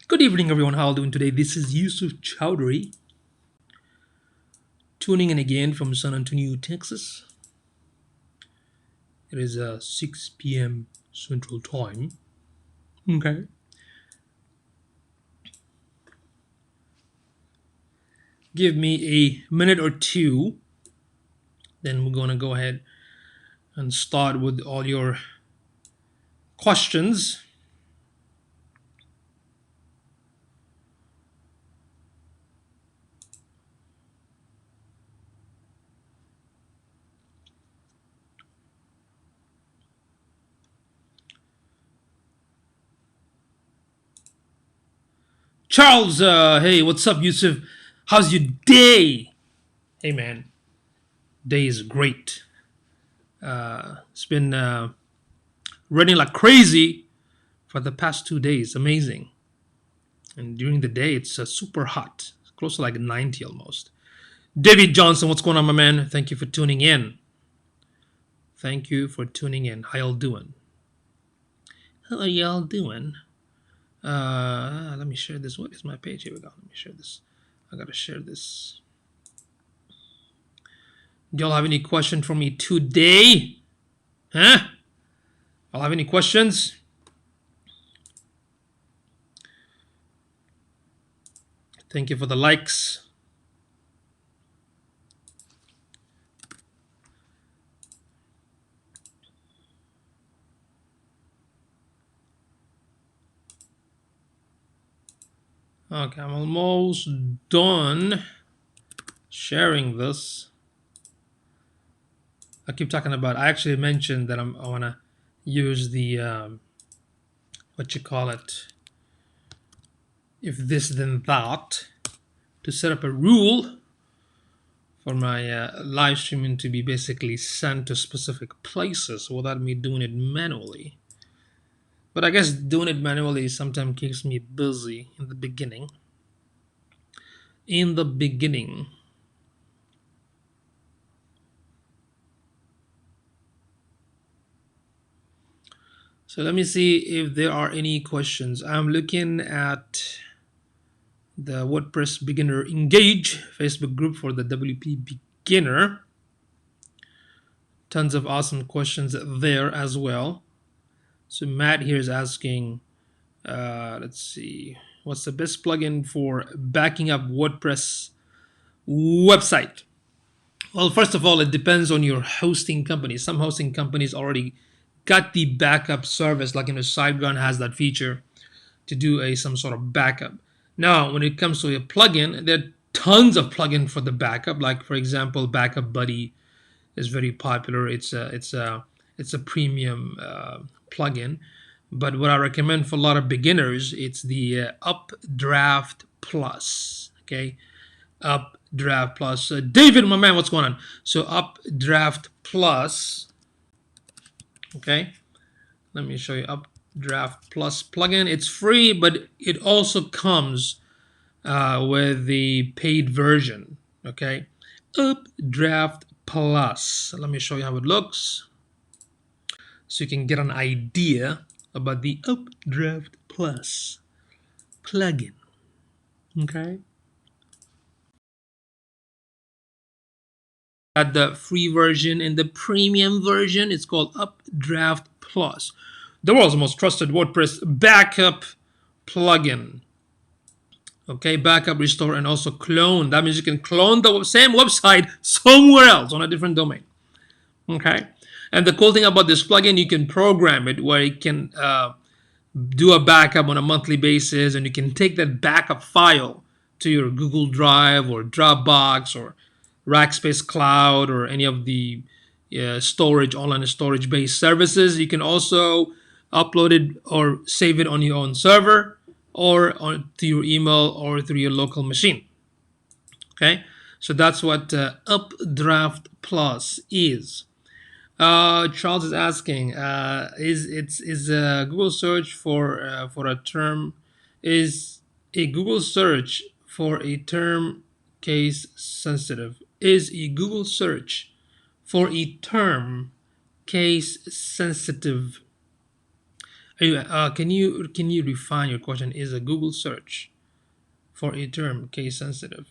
Good evening, everyone. How are you doing today? This is Yusuf Chowdhury, tuning in again from San Antonio, Texas. It is 6 p.m. Central Time. Okay. Give me a minute or two, then we're going to go ahead and start with all your questions. Charles, hey, what's up, Yusuf? How's your day? Hey, man, day is great. It's been raining like crazy for the past 2 days. Amazing. And during the day, it's super hot, close to like 90 almost. David Johnson, what's going on, my man? Thank you for tuning in. Thank you for tuning in. How y'all doing? How are y'all doing? Let me share this. What is my page? Here we go. Let me share this. I gotta share this. Do y'all have any question for me today? Huh? Y'all have any questions? Thank you for the likes. Okay, I'm almost done sharing this. I keep talking about. I actually mentioned that I want to use the what you call it. If this then that, to set up a rule for my live streaming to be basically sent to specific places without me doing it manually. But I guess doing it manually sometimes keeps me busy in the beginning. In the beginning. So let me see if there are any questions. I'm looking at the WordPress Beginner Engage Facebook group for the WP Beginner. Tons of awesome questions there as well. So Matt here is asking, let's see, what's the best plugin for backing up WordPress website? Well, first of all, it depends on your hosting company. Some hosting companies already got the backup service, like SiteGround has that feature to do some sort of backup. Now, when it comes to a plugin, there are tons of plugins for the backup. Like for example, Backup Buddy is very popular. It's a premium plugin. But what I recommend for a lot of beginners, it's the Updraft Plus. Okay, Updraft Plus. David, my man, what's going on? So Updraft Plus. Okay, let me show you Updraft Plus plugin. It's free, but it also comes with the paid version. Okay, Updraft Plus. Let me show you how it looks, so you can get an idea about the Updraft Plus plugin. Okay. At the free version and the premium version, it's called Updraft Plus, the world's most trusted WordPress backup plugin. Okay, backup, restore, and also clone. That means you can clone the same website somewhere else on a different domain. Okay, and the cool thing about this plugin, you can program it where it can do a backup on a monthly basis, and you can take that backup file to your Google Drive or Dropbox or Rackspace Cloud or any of the storage, online storage based services. You can also upload it or save it on your own server or on to your email or through your local machine. Okay, so that's what Updraft Plus is. Charles is asking, is Google search for a term, is a Google search for a term case sensitive? Is a Google search for a term case sensitive? Anyway, can you refine your question? Is a Google search for a term case sensitive?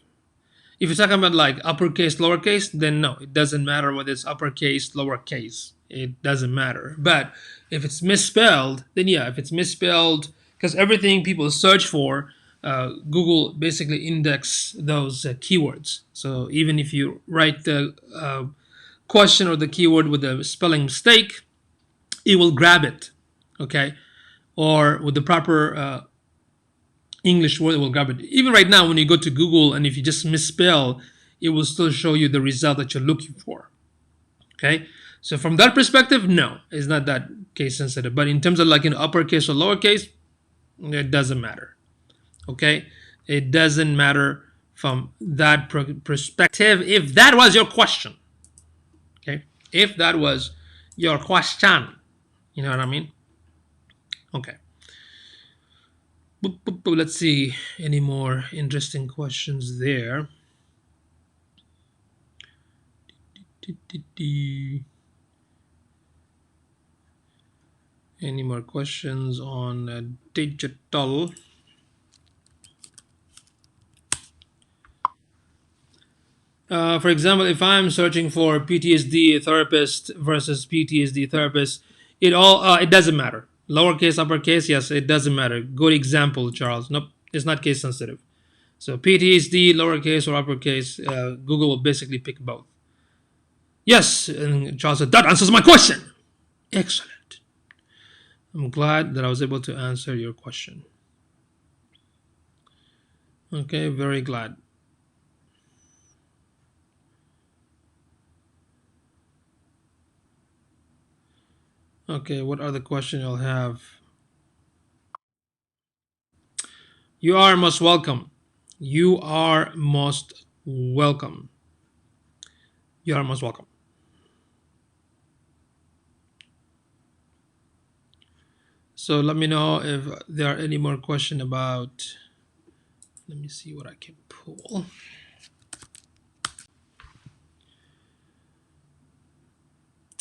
If you're talking about like uppercase, lowercase, then no, it doesn't matter whether it's uppercase, lowercase. It doesn't matter. But if it's misspelled, then yeah, if it's misspelled, because everything people search for, Google basically index those keywords. So even if you write the question or the keyword with a spelling mistake, it will grab it, okay? Or with the proper English word, it will grab it. Even right now, when you go to Google and if you just misspell, it will still show you the result that you're looking for. Okay, so from that perspective, no, it's not that case sensitive. But in terms of like in uppercase or lowercase, it doesn't matter. Okay, it doesn't matter from that perspective. If that was your question, okay, if that was your question, you know what I mean? Okay. Boop, boop, boop. Let's see any more interesting questions there. Any more questions on digital? For example, if I'm searching for PTSD therapist versus PTSD therapist, it doesn't matter. Lowercase, uppercase, yes, it doesn't matter. Good example, Charles. Nope, it's not case sensitive. So PTSD, lowercase or uppercase, Google will basically pick both. Yes, and Charles said that answers my question. Excellent. I'm glad that I was able to answer your question. Okay, very glad. Okay, what other question you'll have? You are most welcome. You are most welcome. You are most welcome. So let me know if there are any more questions about. Let me see what I can pull.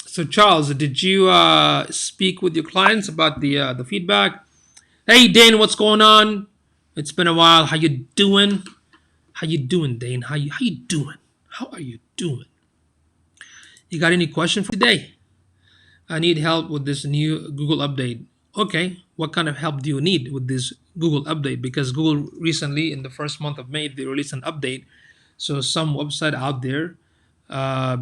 So Charles, did you speak with your clients about the feedback? Hey Dane, what's going on? It's been a while. How you doing? How you doing, Dane? How you doing? How are you doing? You got any question for today? I need help with this new Google update. Okay, what kind of help do you need with this Google update? Because Google recently, in the first month of May, they released an update. So some website out there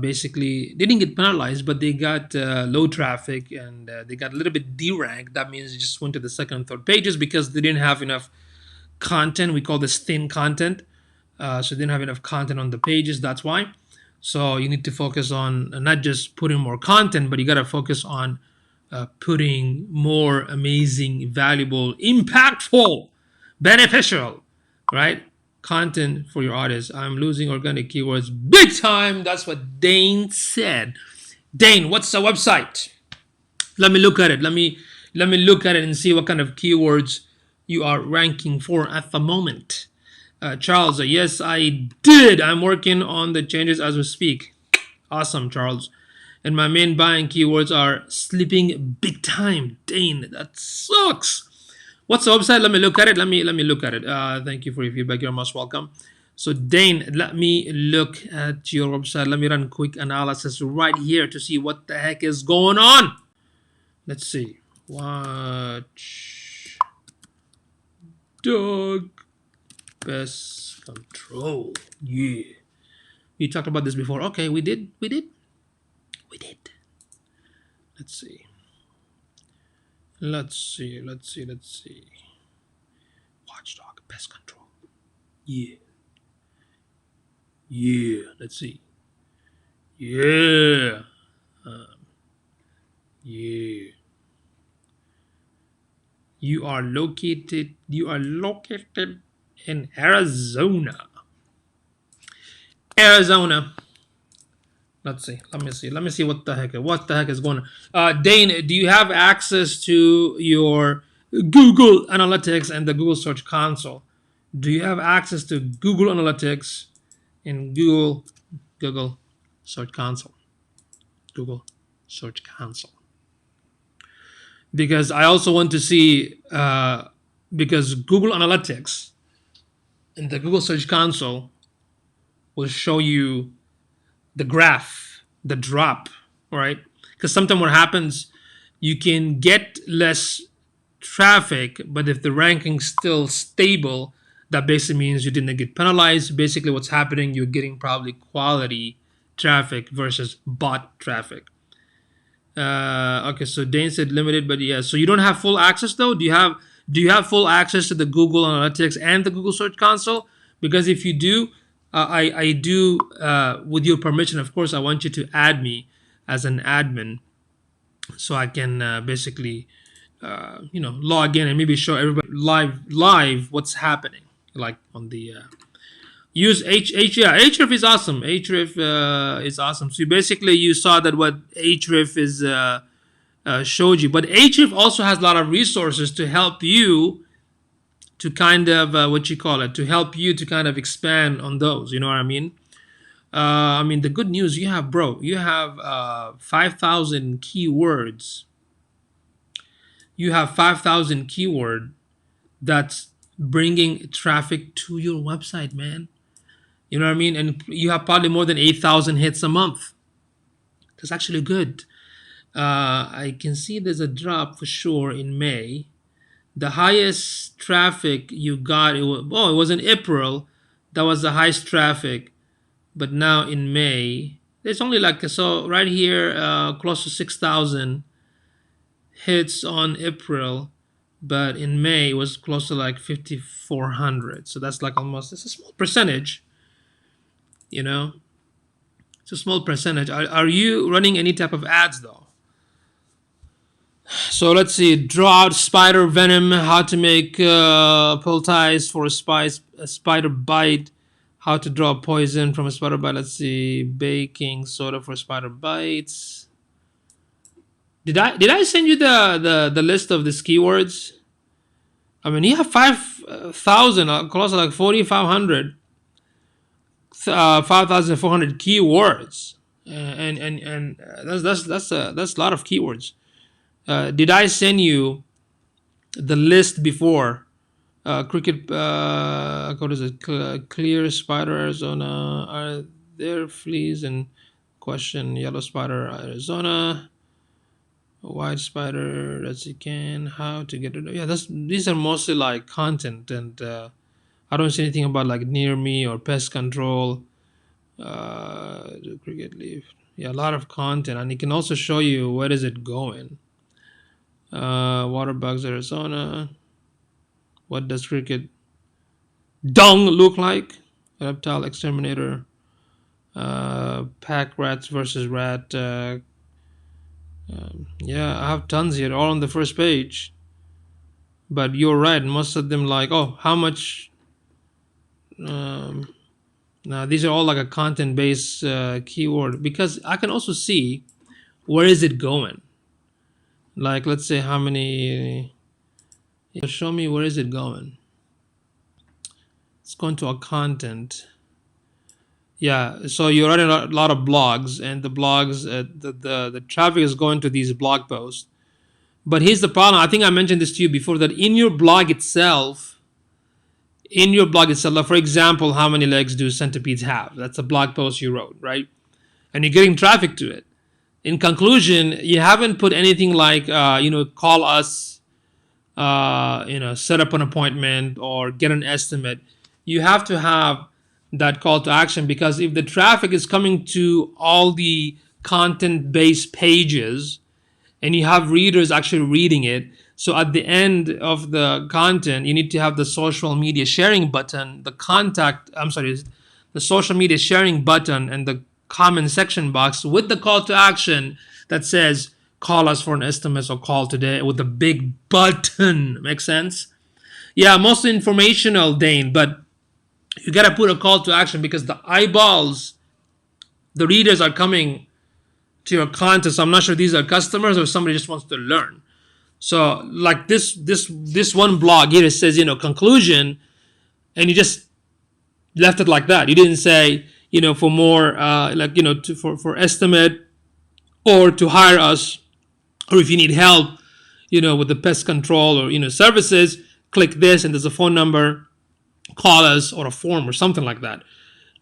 basically they didn't get penalized, but they got low traffic and they got a little bit deranked. That means they just went to the second and third pages because they didn't have enough content. We call this thin content. So they didn't have enough content on the pages. That's why. So you need to focus on not just putting more content, but you got to focus on putting more amazing, valuable, impactful, beneficial, right? Content for your audience. I'm losing organic keywords big time. That's what Dane said. Dane, what's the website? Let me look at it. Let me look at it and see what kind of keywords you are ranking for at the moment. Charles, yes, I did. I'm working on the changes as we speak. Awesome, Charles. And my main buying keywords are sleeping big time. Dane, that sucks. What's the website? Let me look at it. Let me look at it. Thank you for your feedback. You're most welcome. So Dane, let me look at your website. Let me run a quick analysis right here to see what the heck is going on. Let's see. Watch dog pest control. Yeah. We talked about this before. Okay, we did. Let's see. Let's see. Watchdog pest control. Yeah. Let's see. Yeah. Yeah. You are located in Arizona. Let's see. Let me see what the heck is going on. Dane, do you have access to your Google Analytics and the Google Search Console? Do you have access to Google Analytics in Google Search Console? Google Search Console. because I also want to see, because Google Analytics in the Google Search Console will show you the graph, the drop, right? Because sometimes what happens, you can get less traffic, but if the ranking's still stable, that basically means you didn't get penalized. Basically, what's happening, you're getting probably quality traffic versus bot traffic. Okay, so Dane said limited, but yeah. So you don't have full access though. Do you have full access to the Google Analytics and the Google Search Console? Because if you do, I do, with your permission, of course. I want you to add me as an admin so I can basically log in and maybe show everybody live what's happening, like on the use yeah, Href is awesome. Href is awesome. So basically you saw that what Href is showed you, but Href also has a lot of resources to help you to kind of what you call it, to help you to kind of expand on those. You know what I mean? I mean, the good news you have, bro, you have 5,000 keywords. You have 5,000 keyword that's bringing traffic to your website, man. You know what I mean? And you have probably more than 8,000 hits a month. That's actually good. I can see there's a drop for sure in May. The highest traffic you got, it was in April. That was the highest traffic. But now in May, there's only like, so right here, close to 6,000 hits on April. But in May, it was close to like 5,400. So that's like almost, it's a small percentage, you know? It's a small percentage. Are you running any type of ads though? So let's see. Draw out spider venom. How to make poultice for a spider bite. How to draw poison from a spider bite. Let's see. Baking soda for spider bites. Did I send you the list of these keywords? I mean, you have 5,000, close to like 4,500, 5,400 keywords, and that's a lot of keywords. Did I send you the list before? Cricket, what is it? Clear spider, Arizona. Are there fleas and question? Yellow spider, Arizona. White spider, as you can. How to get rid of? Yeah, these are mostly like content, and I don't see anything about like near me or pest control. The cricket leaf. Yeah, a lot of content, and it can also show you where is it going. Water bugs, Arizona. What does cricket dung look like? Reptile exterminator. Pack rats versus rat. Yeah, I have tons here, all on the first page. But you're right, most of them like, oh, how much? Now these are all like a content-based keyword, because I can also see where is it going. Like, let's say how many. Show me where is it going. It's going to a content. Yeah, so you're writing a lot of blogs, and the blogs, the traffic is going to these blog posts. But here's the problem. I think I mentioned this to you before, that in your blog itself, like, for example, how many legs do centipedes have? That's a blog post you wrote, right? And you're getting traffic to it. In conclusion, you haven't put anything like, call us, set up an appointment or get an estimate. You have to have that call to action, because if the traffic is coming to all the content-based pages and you have readers actually reading it, so at the end of the content, you need to have the social media sharing button, the social media sharing button and the comment section box with the call to action that says, call us for an estimate or call today, with the big button. Make sense? Yeah, mostly informational, Dane, but you got to put a call to action, because the eyeballs, the readers are coming to your content. So I'm not sure these are customers or somebody just wants to learn. So like this one blog here, it says, conclusion, and you just left it like that. You didn't say, for more, for estimate, or to hire us, or if you need help, with the pest control or services, click this and there's a phone number, call us, or a form or something like that.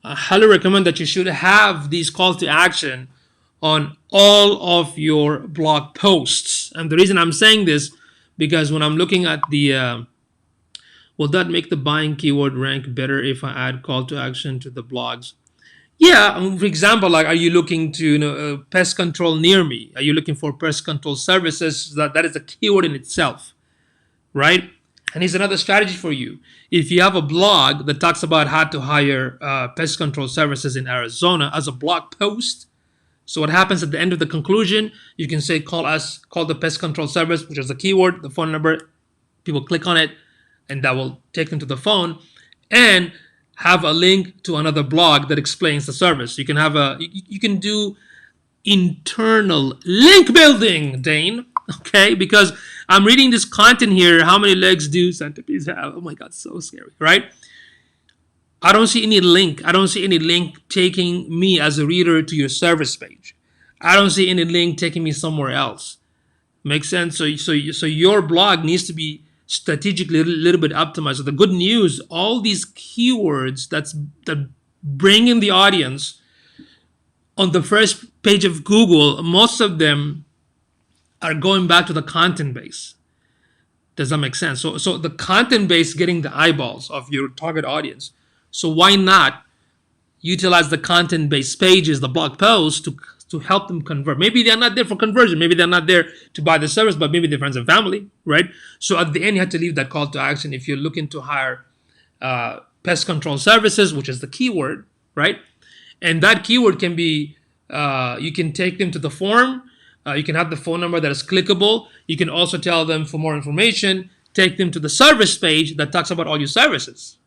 I highly recommend that you should have these calls to action on all of your blog posts. And the reason I'm saying this, because when I'm looking at the will that make the buying keyword rank better if I add call to action to the blogs? Yeah, for example, like, are you looking to pest control near me? Are you looking for pest control services? That is a keyword in itself, right? And here's another strategy for you. If you have a blog that talks about how to hire pest control services in Arizona as a blog post, so what happens at the end of the conclusion, you can say, call us, call the pest control service, which is the keyword, the phone number. People click on it, and that will take them to the phone, and have a link to another blog that explains the service. You can have you can do internal link building, Dane. Okay, because I'm reading this content here. How many legs do centipedes have? Oh my God, so scary, right? I don't see any link. I don't see any link taking me as a reader to your service page. I don't see any link taking me somewhere else. Makes sense? So your blog needs to be strategically a little bit optimized. So the good news, all these keywords that bring in the audience on the first page of Google, most of them are going back to the content base. Does that make sense? So the content base getting the eyeballs of your target audience. So why not utilize the content based pages, the blog posts, to help them convert? Maybe they're not there for conversion. Maybe they're not there to buy the service, but maybe they're friends and family, right? So at the end, you have to leave that call to action if you're looking to hire pest control services, which is the keyword, right? And that keyword can be, you can take them to the form. You can have the phone number that is clickable. You can also tell them for more information, take them to the service page that talks about all your services.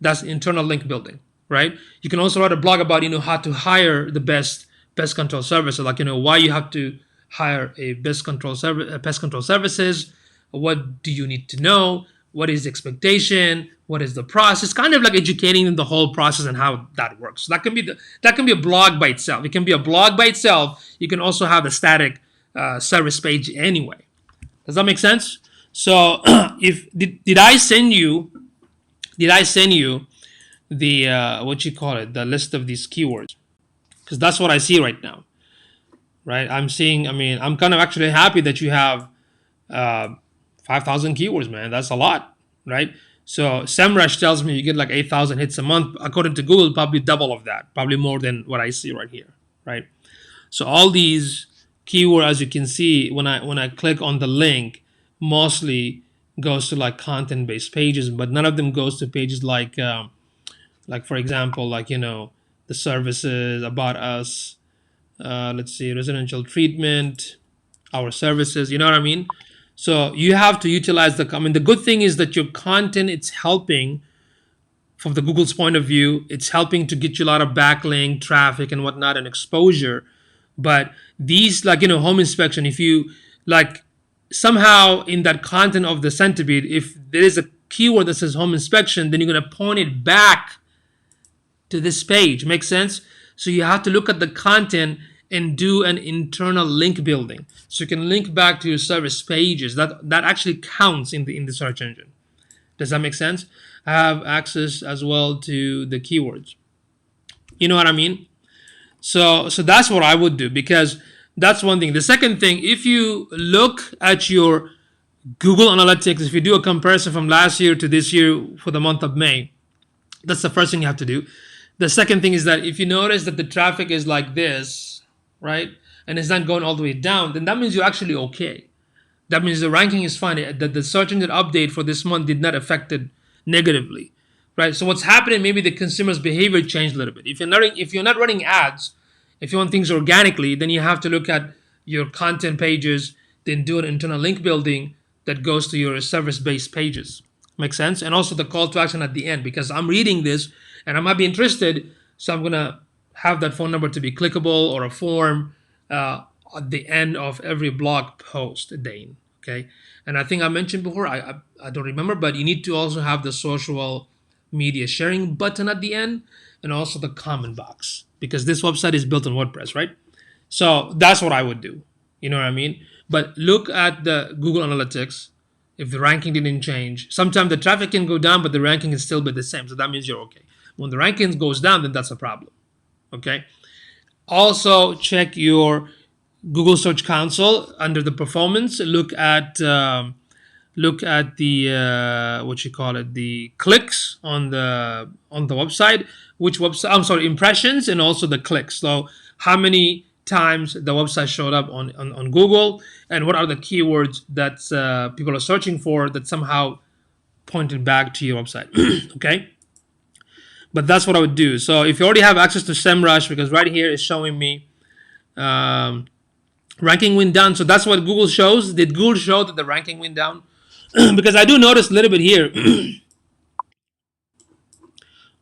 That's internal link building, right? You can also write a blog about, how to hire the best pest control services, like, why you have to hire a pest control services. What do you need to know? What is the expectation? What is the process? Kind of like educating them the whole process and how that works. So that can be a blog by itself. It can be a blog by itself. You can also have a static service page anyway. Does that make sense? So if did I send you the what you call it, the list of these keywords? Because that's what I see right now, right? I'm kind of actually happy that you have 5,000 keywords, man. That's a lot, right? So SEMrush tells me you get like 8,000 hits a month. According to Google, probably double of that, probably more than what I see right here, right? So all these keywords, as you can see, when I click on the link, mostly goes to like content-based pages, but none of them goes to pages like for example, like the services, about us, let's see, residential treatment, our services. You know what I mean? So you have to utilize the good thing is that your content, it's helping from the Google's point of view. It's helping to get you a lot of backlink traffic and whatnot and exposure. But these, like, home inspection, if you like somehow in that content of the centipede, if there is a keyword that says home inspection, then you're going to point it back to this page. Makes sense? So you have to look at the content and do an internal link building, so you can link back to your service pages. That actually counts in the search engine. Does that make sense? I have access as well to the keywords. You know what I mean? So that's what I would do, because that's one thing. The second thing, if you look at your Google Analytics, if you do a comparison from last year to this year for the month of May, that's the first thing you have to do. The second thing is that if you notice that the traffic is like this, right, and it's not going all the way down, then that means you're actually okay. That means the ranking is fine. That the search engine update for this month did not affect it negatively, right? So what's happening? Maybe the consumer's behavior changed a little bit. If you're not running ads, if you want things organically, then you have to look at your content pages, then do an internal link building that goes to your service-based pages. Make sense? And also the call to action at the end, because I'm reading this and I might be interested, so I'm gonna have that phone number to be clickable, or a form at the end of every blog post, Dane. Okay, and I think I mentioned before, I don't remember, but you need to also have the social media sharing button at the end, and also the comment box, because this website is built on WordPress, right? So that's what I would do. You know what I mean? But look at the Google Analytics. If the ranking didn't change, sometimes the traffic can go down, but the ranking can still be the same. So that means you're okay. When the ranking goes down, then that's a problem. Okay. Also, check your Google Search Console under the performance. Look at the what you call it, the clicks on the website. Which website? I'm sorry, impressions and also the clicks. So how many times the website showed up on Google, and what are the keywords that people are searching for that somehow pointed back to your website. Okay. But that's what I would do. So if you already have access to SEMrush, because right here is showing me um, ranking went down. So that's what Google shows. Did Google show that the ranking went down? Because I do notice a little bit here.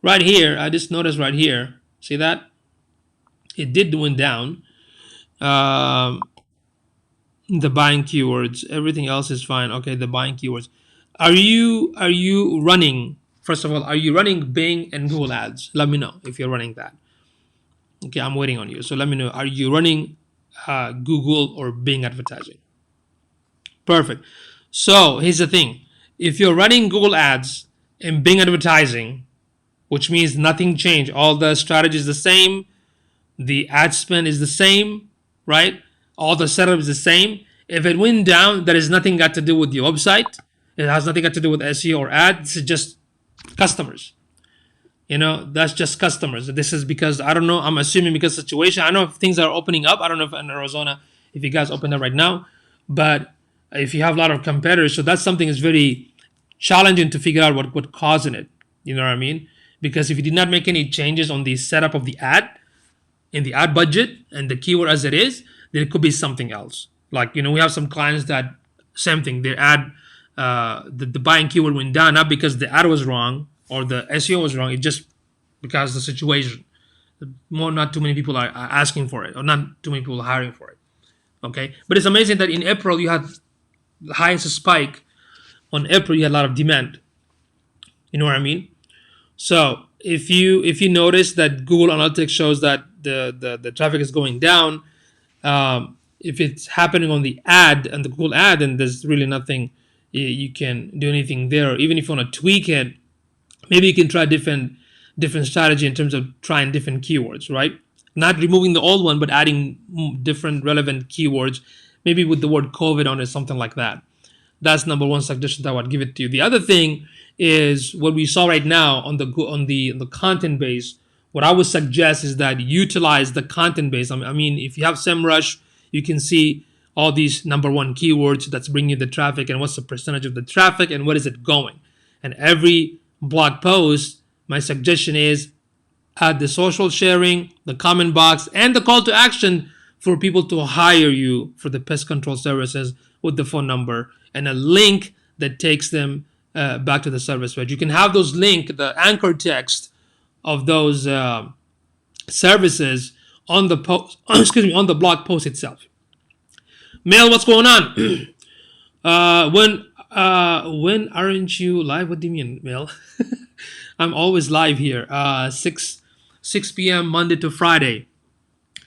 Right here, I just noticed right here. See that? It did went down. Um, the buying keywords. Everything else is fine. Okay, the buying keywords. Are you running? First of all, are you running Bing and Google Ads? Let me know if you're running that. Okay, I'm waiting on you. So let me know. Are you running Google or Bing advertising? Perfect. So here's the thing. If you're running Google Ads and Bing advertising, which means nothing changed, all the strategy is the same, the ad spend is the same, right? All the setup is the same. If it went down, that is nothing got to do with your website. It has nothing got to do with SEO or ads. It's just customers. That's just customers. This is because I don't know. I'm assuming because situation. I know if things are opening up. I don't know if in Arizona, if you guys open up right now, but if you have a lot of competitors, so that's something that's very challenging to figure out what causing it. You know what I mean? Because if you did not make any changes on the setup of the ad, in the ad budget and the keyword as it is, then it could be something else. Like we have some clients that same thing. Their ad, the buying keyword went down not because the ad was wrong or the SEO was wrong. It's just because the situation. Not too many people are asking for it, or not too many people are hiring for it. Okay, but it's amazing that in April you had the highest spike. On April you had a lot of demand. You know what I mean? So if you notice that Google Analytics shows that the traffic is going down, if it's happening on the ad and the Google ad, then there's really nothing you can do anything there. Even if you want to tweak it, maybe you can try different strategy in terms of trying different keywords, right? Not removing the old one, but adding different relevant keywords, maybe with the word COVID on it, something like that. That's number one suggestion that I would give it to you. The other thing is what we saw right now on the content base. What I would suggest is that utilize the content base. I mean, if you have SEMrush, you can see all these number one keywords that's bringing you the traffic and what's the percentage of the traffic and what is it going. And every blog post, my suggestion is add the social sharing, the comment box, and the call to action for people to hire you for the pest control services with the phone number and a link that takes them back to the service page. You can have those link, the anchor text of those services on the post. Excuse me, on the blog post itself. Mel, what's going on? When aren't you live? What do you mean, Mel? I'm always live here. 6 p.m. Monday to Friday.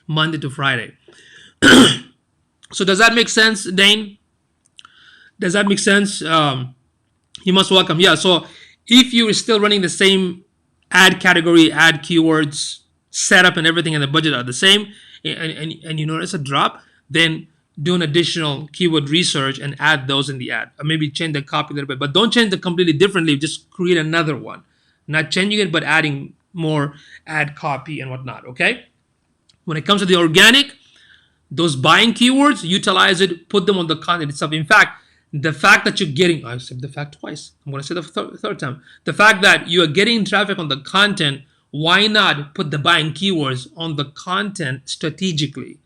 Monday to Friday. So does that make sense, Dane? Does that make sense? You must welcome. Yeah. So if you're still running the same ad category, ad keywords, setup, and everything, and the budget are the same, and you notice a drop, then do an additional keyword research and add those in the ad. Or maybe change the copy a little bit, but don't change it completely differently. Just create another one. Not changing it, but adding more ad copy and whatnot. Okay. When it comes to the organic, those buying keywords, utilize it, put them on the content itself. In fact, the fact that you're getting, I said the fact twice. I'm going to say the third time. The fact that you are getting traffic on the content, why not put the buying keywords on the content strategically?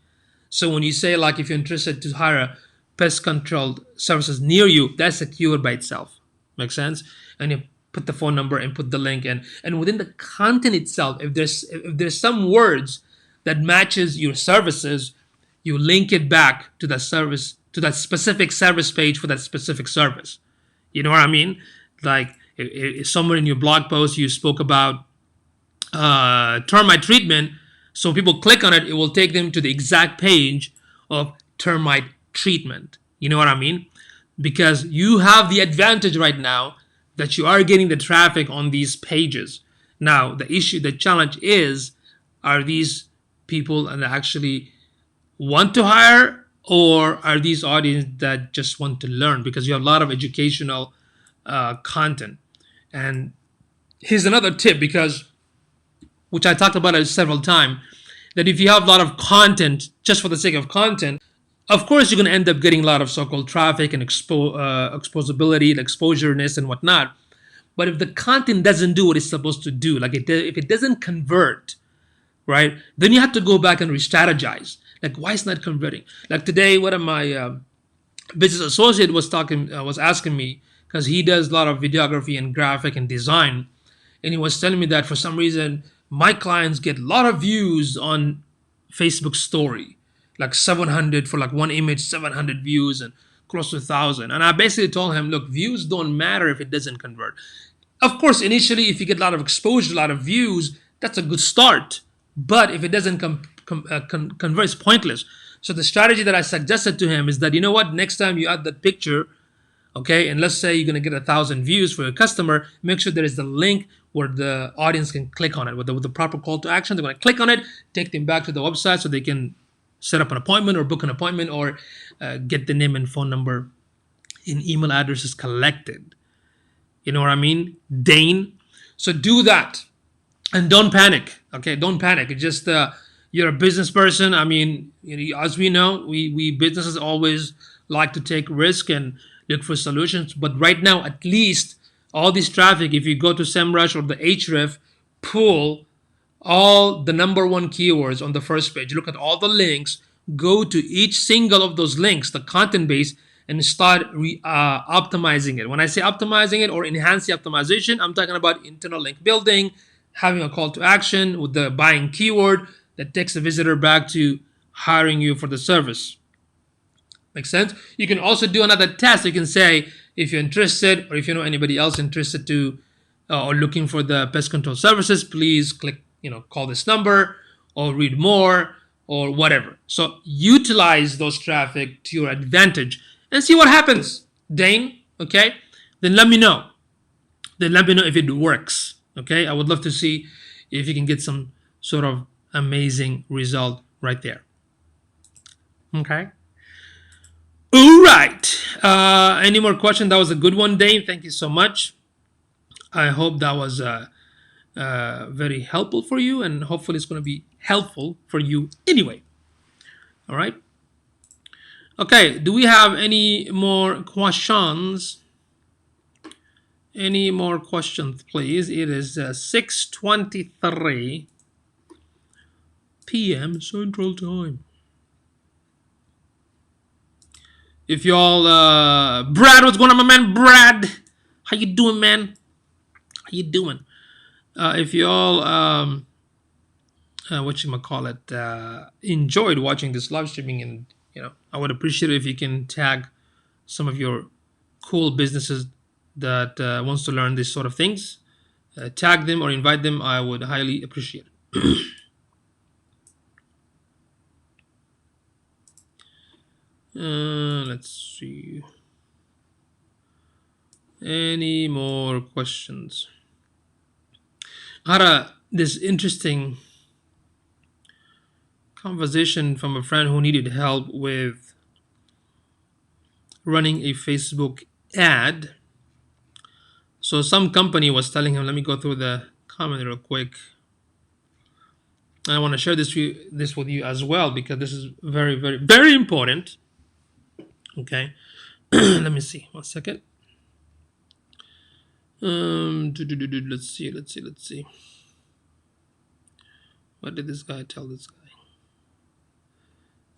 So when you say, like, if you're interested to hire pest control services near you, that's a keyword by itself. Make sense? And you put the phone number and put the link in. And within the content itself, if there's some words that matches your services, you link it back to that service, to that specific service page for that specific service. You know what I mean? Like if somewhere in your blog post you spoke about termite treatment, so people click on it, it will take them to the exact page of termite treatment. You know what I mean? Because you have the advantage right now that you are getting the traffic on these pages. Now, the challenge is, are these people that actually want to hire, or are these audience that just want to learn? Because you have a lot of educational content. And here's another tip, because which I talked about it several times, that if you have a lot of content just for the sake of content, of course you're going to end up getting a lot of so-called traffic and exposability, exposureness, and whatnot. But if the content doesn't do what it's supposed to do, like if it doesn't convert, right, then you have to go back and re-strategize. Like, why is it not converting? Like today, one of my business associate was asking me, because he does a lot of videography and graphic and design, and he was telling me that for some reason my clients get a lot of views on Facebook story, like 700 for like one image, 700 views and close to 1,000. And I basically told him, look, views don't matter if it doesn't convert. Of course, initially, if you get a lot of exposure, a lot of views, that's a good start. But if it doesn't convert, it's pointless. So the strategy that I suggested to him is that, you know what, next time you add that picture, okay, and let's say you're going to get 1,000 views for your customer, make sure there is the link where the audience can click on it with the proper call to action. They're going to click on it, take them back to the website so they can set up an appointment or book an appointment, or get the name and phone number and email addresses collected. You know what I mean? Dane. So do that. And don't panic. Okay, don't panic. It's just you're a business person. I mean, as we know, we businesses always like to take risk and look for solutions. But right now, at least all this traffic, if you go to SEMrush or the Ahrefs, pull all the number one keywords on the first page. Look at all the links. Go to each single of those links, the content base, and start optimizing it. When I say optimizing it or enhancing optimization, I'm talking about internal link building, having a call to action with the buying keyword that takes the visitor back to hiring you for the service. Make sense? You can also do another test. You can say, if you're interested, or if you know anybody else interested to or looking for the pest control services, please click, call this number or read more or whatever. So utilize those traffic to your advantage and see what happens. Dane, okay? Then let me know. Then let me know if it works. Okay? I would love to see if you can get some sort of amazing result right there. Okay? All right. Any more questions? That was a good one, Dane. Thank you so much. I hope that was very helpful for you, and hopefully it's going to be helpful for you anyway. All right. Okay. Do we have any more questions? Any more questions, please? It is 6:23 p.m. Central Time. If y'all, Brad, what's going on, my man? Brad, how you doing, man? How you doing? If y'all, enjoyed watching this live streaming, and I would appreciate it if you can tag some of your cool businesses that wants to learn these sort of things. Tag them or invite them. I would highly appreciate it. Let's see. Any more questions? I had this interesting conversation from a friend who needed help with running a Facebook ad. So some company was telling him, let me go through the comment real quick. And I want to share this with you as well, because this is very, very, very important. Okay. Let me see. 1 second. Let's see. What did this guy tell this guy?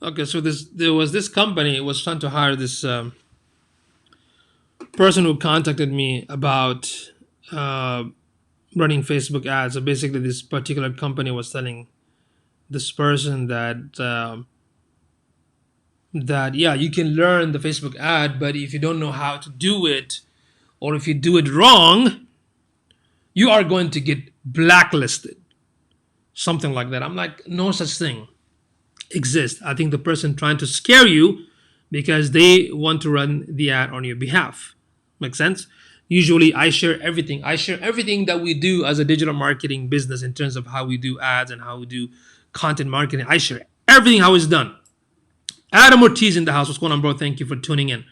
Okay, so there was this company was trying to hire this person who contacted me about running Facebook ads. So basically, this particular company was telling this person that you can learn the Facebook ad, but if you don't know how to do it, or if you do it wrong, you are going to get blacklisted. Something like that. I'm like, no such thing exists. I think the person trying to scare you because they want to run the ad on your behalf. Make sense? Usually I share everything. I share everything that we do as a digital marketing business in terms of how we do ads and how we do content marketing. I share everything how it's done. Adam Ortiz in the house. What's going on, bro? Thank you for tuning in.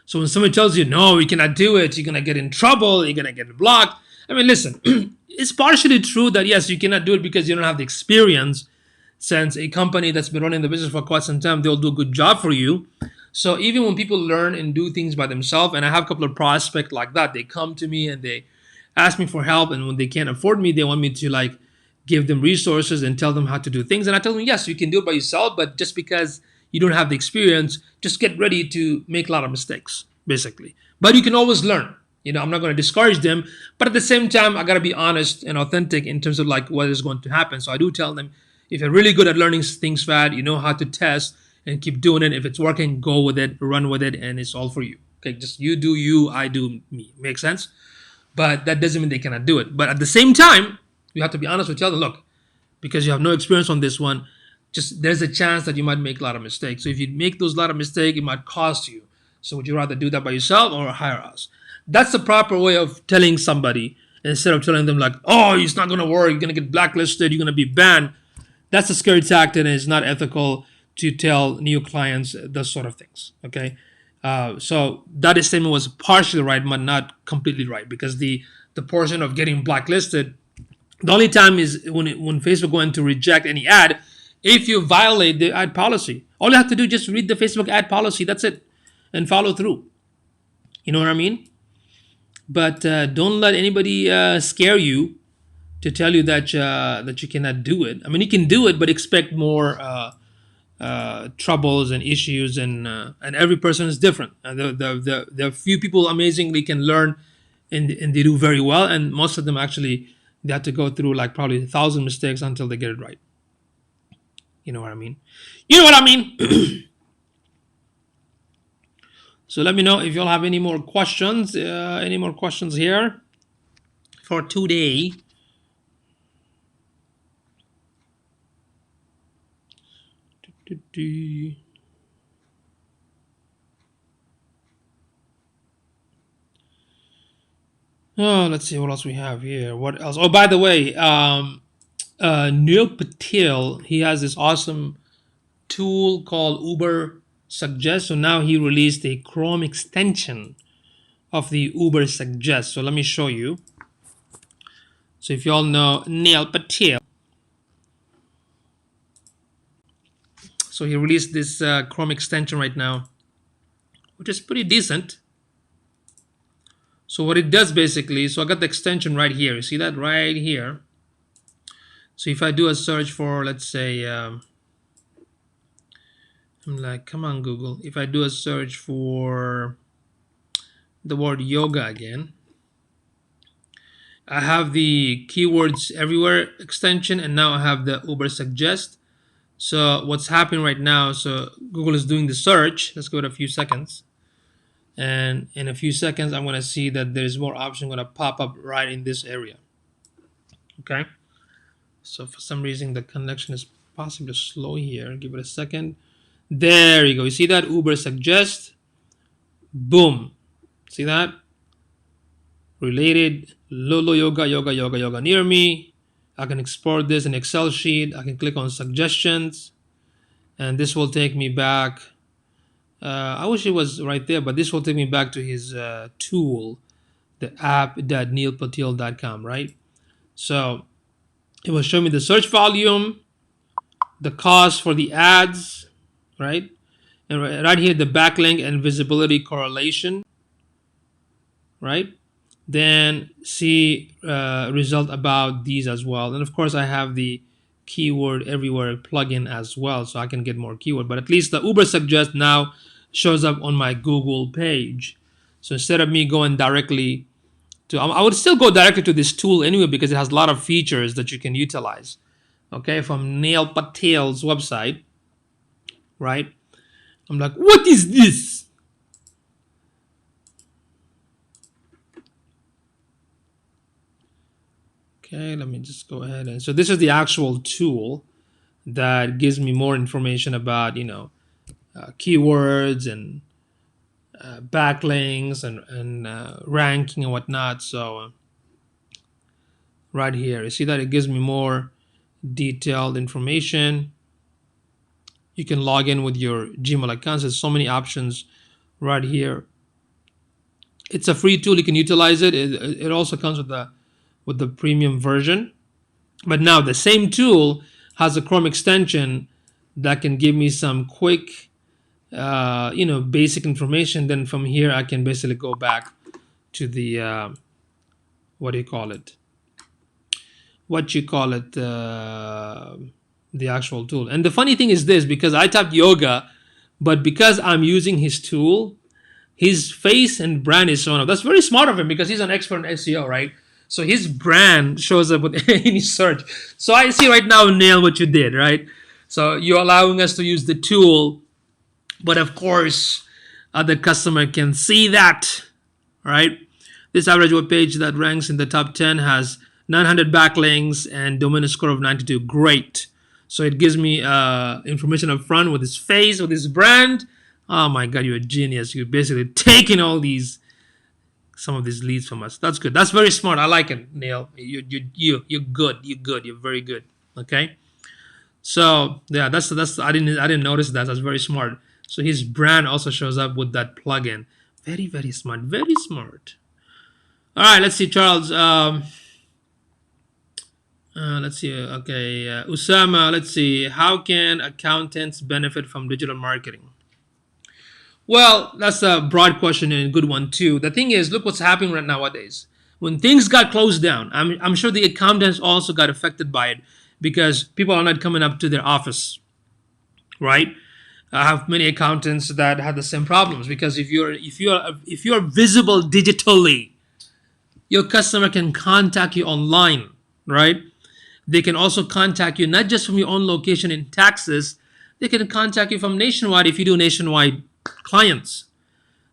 So when somebody tells you, no, you cannot do it, you're going to get in trouble, you're going to get blocked. I mean, listen, it's partially true that, yes, you cannot do it because you don't have the experience, since a company that's been running the business for quite some time, they'll do a good job for you. So even when people learn and do things by themselves, and I have a couple of prospects like that, they come to me and they ask me for help, and when they can't afford me, they want me to like give them resources and tell them how to do things. And I tell them, yes, you can do it by yourself, but just because you don't have the experience, just get ready to make a lot of mistakes, basically. But you can always learn. I'm not going to discourage them, but at the same time, I got to be honest and authentic in terms of like what is going to happen. So I do tell them, if you're really good at learning things fast, you know how to test and keep doing it. If it's working, go with it, run with it, and it's all for you. Okay, just you do you, I do me. Make sense? But that doesn't mean they cannot do it. But at the same time, you have to be honest with each other. Look, because you have no experience on this one, just there's a chance that you might make a lot of mistakes. So if you make those lot of mistakes, it might cost you. So would you rather do that by yourself or hire us? That's the proper way of telling somebody, instead of telling them like, oh, it's not going to work, you're going to get blacklisted, you're going to be banned. That's a scary tactic, and it's not ethical to tell new clients those sort of things. Okay, so that statement was partially right, but not completely right, because the portion of getting blacklisted, the only time is when Facebook going to reject any ad if you violate the ad policy. All you have to do is just read the Facebook ad policy. That's it, and follow through. You know what I mean? But don't let anybody scare you to tell you that you cannot do it. I mean, you can do it, but expect more troubles and issues, and every person is different. The few people amazingly can learn, and they do very well, and most of them actually they have to go through like probably 1,000 mistakes until they get it right. You know what I mean? You know what I mean? So let me know if y'all have any more questions. Any more questions here for today? Oh, let's see what else we have here. What else? Oh, by the way, Neil Patel, he has this awesome tool called Uber Suggest. So now he released a Chrome extension of the Uber Suggest. So let me show you. So if you all know Neil Patel, so he released this Chrome extension right now, which is pretty decent. So what it does basically, so I got the extension right here. You see that right here? So if I do a search for, let's say, I'm like, come on, Google. If I do a search for the word yoga again, I have the keywords everywhere extension, and now I have the Uber Suggest. So what's happening right now, so Google is doing the search. Let's go to a few seconds. And in a few seconds, I'm going to see that there's more option going to pop up right in this area. Okay. So for some reason, the connection is possibly slow here. Give it a second. There you go. You see that? Uber Suggest. Boom. See that? Related. Lolo Yoga, Yoga, Yoga, Yoga near me. I can export this in Excel sheet. I can click on suggestions. And this will take me back. I wish it was right there, but this will take me back to his tool, the app.neilpatil.com, right? So it will show me the search volume, the cost for the ads, right? And right here, the backlink and visibility correlation, right? Then see result about these as well. And of course, I have the keyword everywhere plugin as well, so I can get more keyword. But at least the Uber Suggest now shows up on my Google page. So instead of me going directly to, I would still go directly to this tool anyway, because it has a lot of features that you can utilize. Okay, from Neil Patel's website, right? I'm like, what is this? Okay, let me just go ahead and, so this is the actual tool that gives me more information about, keywords and backlinks and ranking and whatnot. So right here, you see that it gives me more detailed information. You can log in with your Gmail accounts. There's so many options right here. It's a free tool. You can utilize it. It also comes with the premium version. But now the same tool has a Chrome extension that can give me some quick, basic information. Then from here, I can basically go back to the what do you call it? What you call it? The actual tool. And the funny thing is this, because I typed yoga, but because I'm using his tool, his face and brand is shown up. That's very smart of him because he's an expert in SEO, right? So his brand shows up with any search. So I see right now, Neil, what you did, right? So you're allowing us to use the tool, but of course, other customer can see that, right? This average web page that ranks in the top 10 has 900 backlinks and domain score of 92. Great. So it gives me information up front with his face, with his brand. Oh my God, you're a genius. You're basically taking some of these leads from us. That's good. That's very smart. I like it, Neil. You're good. You're good. You're very good. Okay. So yeah, that's I didn't notice that. That's very smart. So his brand also shows up with that plugin. Very, very smart. Very smart. All right, let's see, Charles. Let's see. Okay, Usama. Let's see. How can accountants benefit from digital marketing? Well, that's a broad question and a good one too. The thing is, look what's happening right nowadays. When things got closed down, I'm sure the accountants also got affected by it because people are not coming up to their office, right? I have many accountants that have the same problems because if you're visible digitally, your customer can contact you online, right? They can also contact you not just from your own location in Texas. They can contact you from nationwide if you do nationwide clients.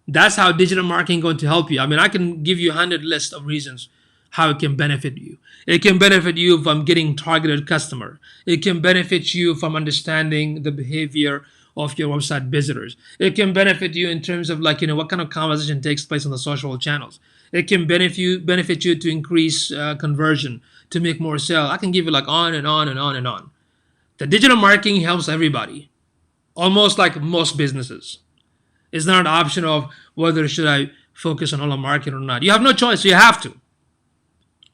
That's how digital marketing is going to help you. I mean, I can give you 100 list of reasons how it can benefit you. It can benefit you from getting targeted customer. It can benefit you from understanding the behavior of your website visitors. It can benefit you in terms of what kind of conversation takes place on the social channels. It can benefit you to increase conversion, to make more sale. I can give you on and on and on and on. The digital marketing helps everybody, almost like most businesses. It's not an option of whether should I focus on online marketing or not. You have no choice. So you have to,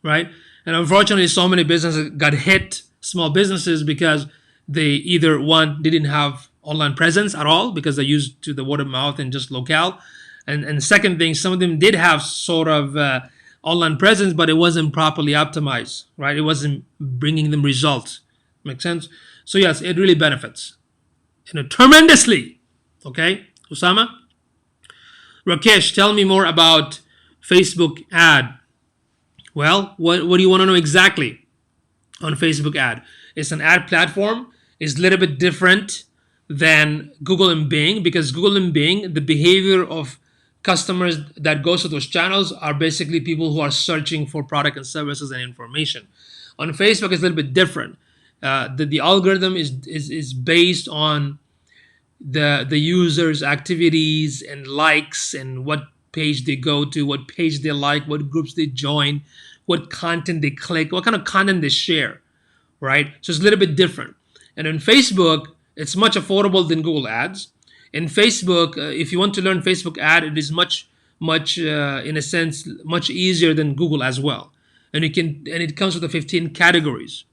right? And unfortunately, so many businesses got hit, small businesses, because they either one didn't have online presence at all because they used to the word of mouth and just locale, and second thing, some of them did have sort of online presence, but it wasn't properly optimized, right? It wasn't bringing them results. Make sense? So yes, it really benefits, tremendously. Okay, Usama? Rakesh, tell me more about Facebook ad. Well, what do you want to know exactly on Facebook ad? It's an ad platform. It's a little bit different than Google and Bing because Google and Bing, the behavior of customers that goes to those channels are basically people who are searching for product and services and information. On Facebook, it's a little bit different. The algorithm is based on the user's activities and likes and what page they go to, what page they like, what groups they join, what content they click, what kind of content they share, right? So it's a little bit different. And on Facebook, it's much affordable than Google Ads. In Facebook, if you want to learn Facebook ad, it is much, in a sense, much easier than Google as well. And it comes with the 15 categories.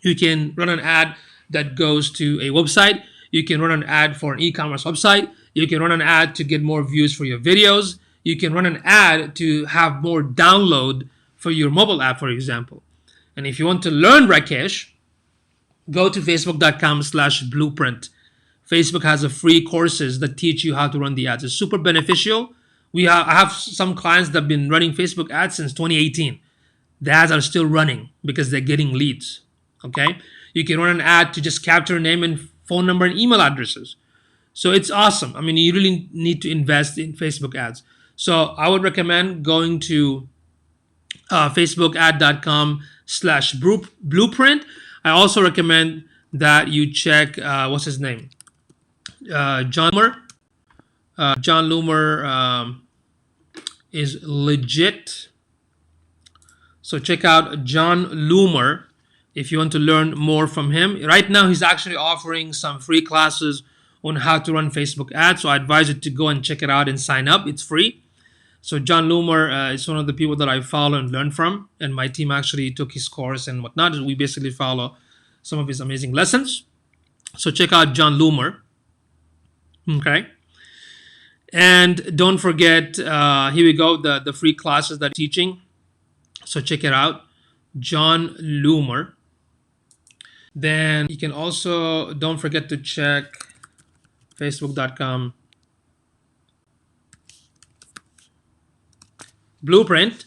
You can run an ad that goes to a website. You can run an ad for an e-commerce website. You can run an ad to get more views for your videos. You can run an ad to have more download for your mobile app, for example. And if you want to learn Rakesh, go to facebook.com/blueprint. Facebook has a free courses that teach you how to run the ads. It's super beneficial. I have some clients that have been running Facebook ads since 2018. The ads are still running because they're getting leads. Okay, you can run an ad to just capture name and phone number and email addresses. So it's awesome. I mean, you really need to invest in Facebook ads. So I would recommend going to facebookad.com/blueprint. I also recommend that you check what's his name, John Loomer. John Loomer is legit. So check out John Loomer if you want to learn more from him. Right now, he's actually offering some free classes on how to run Facebook ads. So I advise you to go and check it out and sign up. It's free. So John Loomer is one of the people that I follow and learn from, and my team actually took his course and whatnot. We basically follow some of his amazing lessons. So check out John Loomer. Okay. And don't forget, here we go, the free classes that I'm teaching. So check it out, John Loomer. Then you can also, don't forget to check facebook.com blueprint.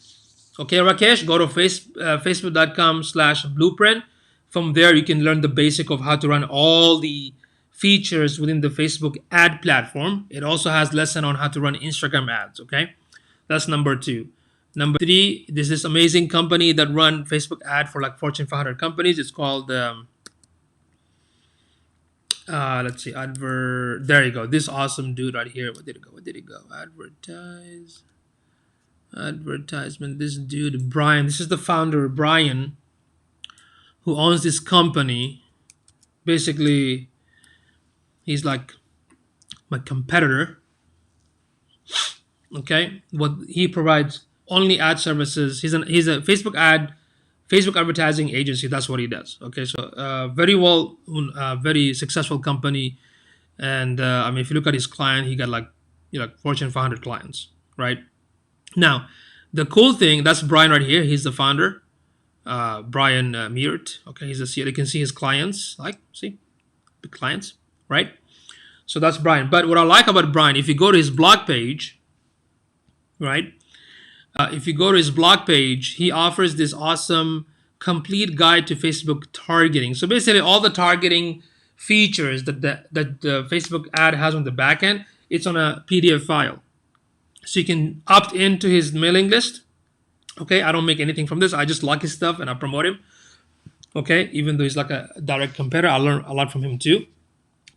Okay, Rakesh, go to facebook.com/blueprint. From there, you can learn the basic of how to run all the features within the Facebook ad platform. It also has lesson on how to run Instagram ads. Okay, that's number 2. Number 3, there's this amazing company that run Facebook ad for like Fortune 500 companies. It's called let's see, there you go. This awesome dude right here. What did it go? Advertisement. This dude, Brian. This is the founder, Brian, who owns this company. Basically, he's like my competitor. Okay, what he provides only ad services. He's a Facebook advertising agency. That's what he does. Okay, so very successful company. And I mean, if you look at his client, he got like Fortune 500 clients, right? Now, the cool thing, that's Brian right here. He's the founder, Brian Meert. Okay, he's a CEO. You can see his clients, see, the clients, right? So that's Brian. But what I like about Brian, if you go to his blog page, right? If you go to his blog page, he offers this awesome complete guide to Facebook targeting. So basically, all the targeting features that the Facebook ad has on the back end, it's on a PDF file. So you can opt into his mailing list. Okay, I don't make anything from this. I just like his stuff and I promote him. Okay, even though he's like a direct competitor, I learn a lot from him too.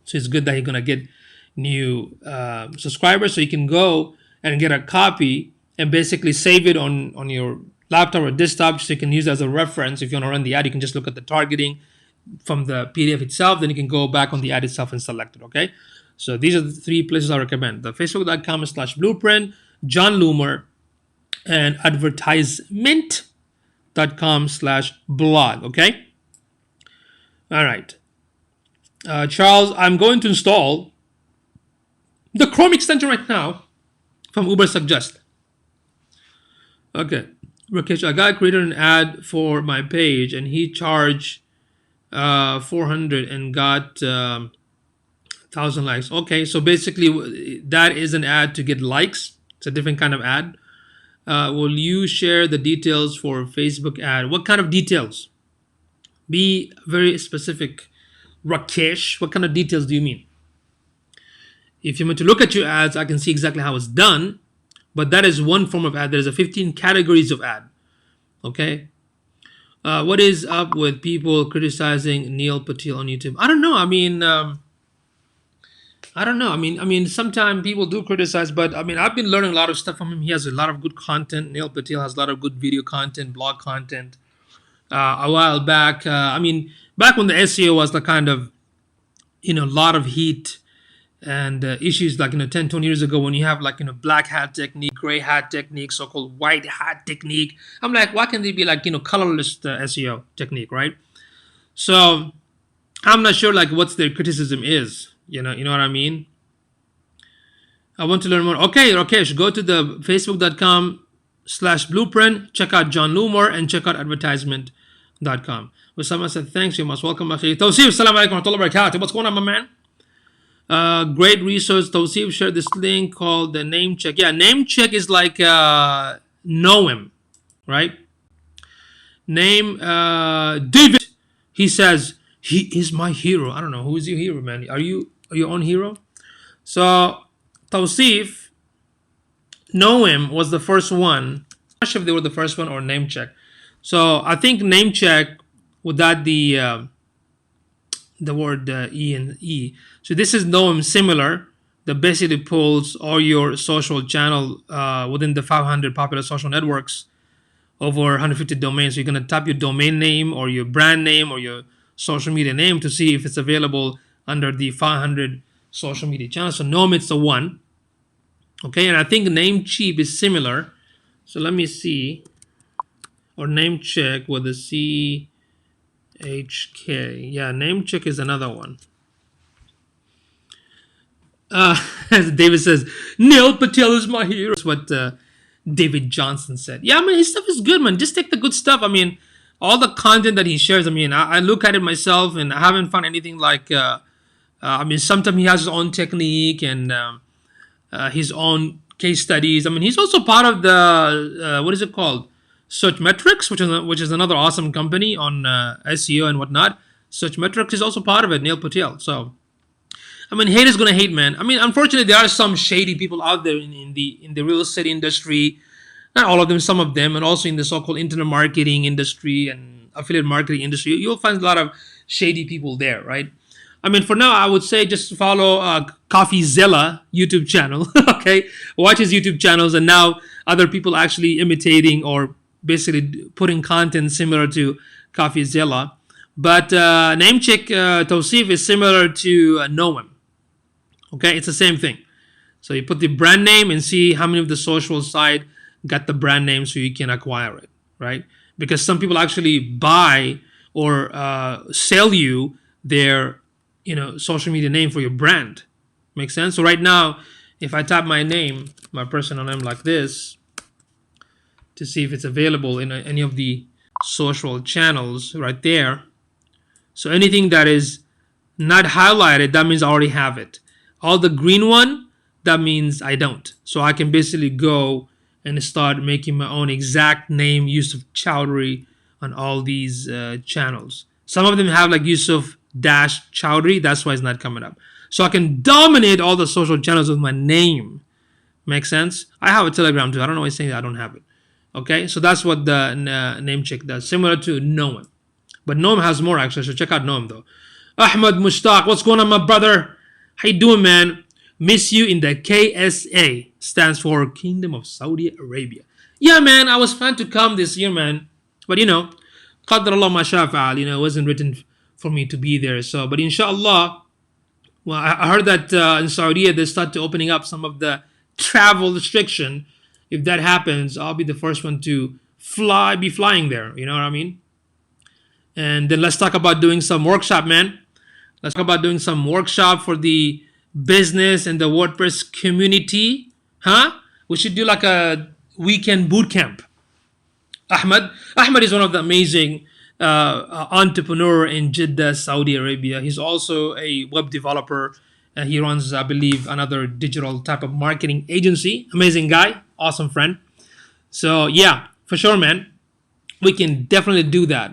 So it's good that he's gonna get new subscribers. So you can go and get a copy and basically save it on your laptop or desktop, so you can use it as a reference. If you want to run the ad, you can just look at the targeting from the PDF itself. Then you can go back on the ad itself and select it. Okay. So these are the 3 places I recommend: the facebook.com/blueprint, John Loomer, and advertisement.com/blog. Okay. All right. Charles, I'm going to install the Chrome extension right now from Ubersuggest. Okay. Rakesh, a guy created an ad for my page and he charged 400 and got 1,000 likes. Okay, so basically that is an ad to get likes. It's a different kind of ad. Will you share the details for Facebook ad? What kind of details? Be very specific, Rakesh. What kind of details do you mean? If you want to look at your ads, I can see exactly how it's done. But that is one form of ad. There's a 15 categories of ad. Okay. What is up with people criticizing Neil Patel on YouTube? I don't know. I mean, sometimes people do criticize, but I mean, I've been learning a lot of stuff from him. He has a lot of good content. Neil Patel has a lot of good video content, blog content. A while back, back when the SEO was the kind of, a lot of heat and issues like 10, 20 years ago, when you have like black hat technique, gray hat technique, so-called white hat technique. I'm like, why can't they be like colorless SEO technique, right? So I'm not sure like what their criticism is. You know what I mean? I want to learn more. Okay, Rakesh, go to the facebook.com/blueprint, check out John Loomer, and check out advertisement.com. Osama said, thanks, you're most welcome. Tawsif, assalamu alaikum wa rahmatullahi wa barakatuh. What's going on, my man? Great resource. Tawsif shared this link called the Name Check. Yeah, Name Check is like know him, right? Name David. He says he is my hero. I don't know, who is your hero, man. Are you your own hero? So Tawsif, Know Him was the first one. I'm not sure if they were the first one or Name Check. So I think Name Check, with that the the word E and E. So this is Noam similar that basically pulls all your social channel within the 500 popular social networks over 150 domains. So you're going to type your domain name or your brand name or your social media name to see if it's available under the 500 social media channels. So Noam, it's the one. Okay, and I think Namecheap is similar. So let me see. Or Namecheck with a CHK. Yeah, Namecheck is another one. As David says, Neil Patel is my hero. That's what David Johnson said. Yeah, I mean, his stuff is good, man. Just take the good stuff. I mean, all the content that he shares, I mean, I look at it myself and I haven't found anything like, I mean, sometimes he has his own technique and his own case studies. I mean, he's also part of the, what is it called? Searchmetrics, which is another awesome company on SEO and whatnot. Searchmetrics is also part of it, Neil Patel. So, I mean, hate is gonna hate, man. I mean, unfortunately, there are some shady people out there in the real estate industry. Not all of them, some of them, and also in the so-called internet marketing industry and affiliate marketing industry. You'll find a lot of shady people there, right? I mean, for now, I would say just follow CoffeeZilla YouTube channel. Okay, watch his YouTube channels, and now other people actually imitating or basically putting content similar to CoffeeZilla. But Namecheck Tawsif is similar to Noam. Okay, it's the same thing. So you put the brand name and see how many of the social side got the brand name so you can acquire it, right? Because some people actually buy or sell you their social media name for your brand. Make sense? So right now, if I type my name, my personal name like this, to see if it's available in any of the social channels right there. So anything that is not highlighted, that means I already have it. All the green one, that means I don't. So I can basically go and start making my own exact name, Yusuf Chowdhury, on all these channels. Some of them have like Yusuf Dash Chowdhury, that's why it's not coming up. So I can dominate all the social channels with my name. Make sense? I have a Telegram too. I don't know why he's saying that I don't have it. Okay, so that's what the Namecheck does, similar to Noam. But Noam has more actually, so check out Noam though. Ahmed Mushtaq, what's going on, my brother? How you doing, man? Miss you in the KSA, stands for Kingdom of Saudi Arabia. Yeah, man, I was planning to come this year, man. But Qadr Allah ma sha fa'al, it wasn't written for me to be there. So, but inshallah, well, I heard that in Saudi they start to opening up some of the travel restriction. If that happens, I'll be the first one to be flying there. You know what I mean? And then let's talk about doing some workshop, man. Let's talk about doing some workshop for the business and the WordPress community. Huh? We should do like a weekend boot camp. Ahmed is one of the amazing entrepreneur in Jeddah, Saudi Arabia. He's also a web developer. He runs, I believe, another digital type of marketing agency. Amazing guy, awesome friend. So yeah, for sure, man. We can definitely do that.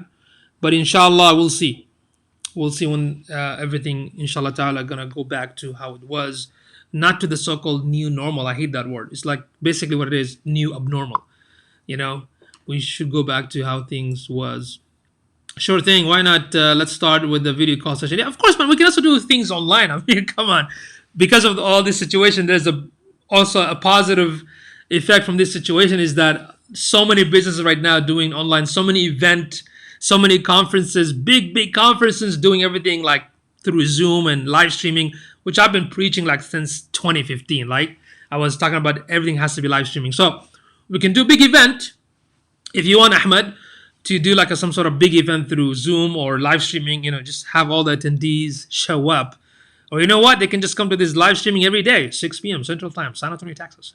But inshallah, we'll see. We'll see when everything, inshallah ta'ala, gonna go back to how it was. Not to the so-called new normal. I hate that word. It's like basically what it is, new abnormal. We should go back to how things was. Sure thing. Why not? Let's start with the video call session. Yeah, of course, man. We can also do things online. I mean, come on. Because of all this situation, there's also a positive effect from this situation is that so many businesses right now doing online, so many events, so many conferences, big conferences doing everything like through Zoom and live streaming, which I've been preaching like since 2015. Like I was talking about everything has to be live streaming. So we can do a big event if you want, Ahmed, to do like some sort of big event through Zoom or live streaming, just have all the attendees show up. Or you know what? They can just come to this live streaming every day, 6 p.m. Central Time, San Antonio, Texas.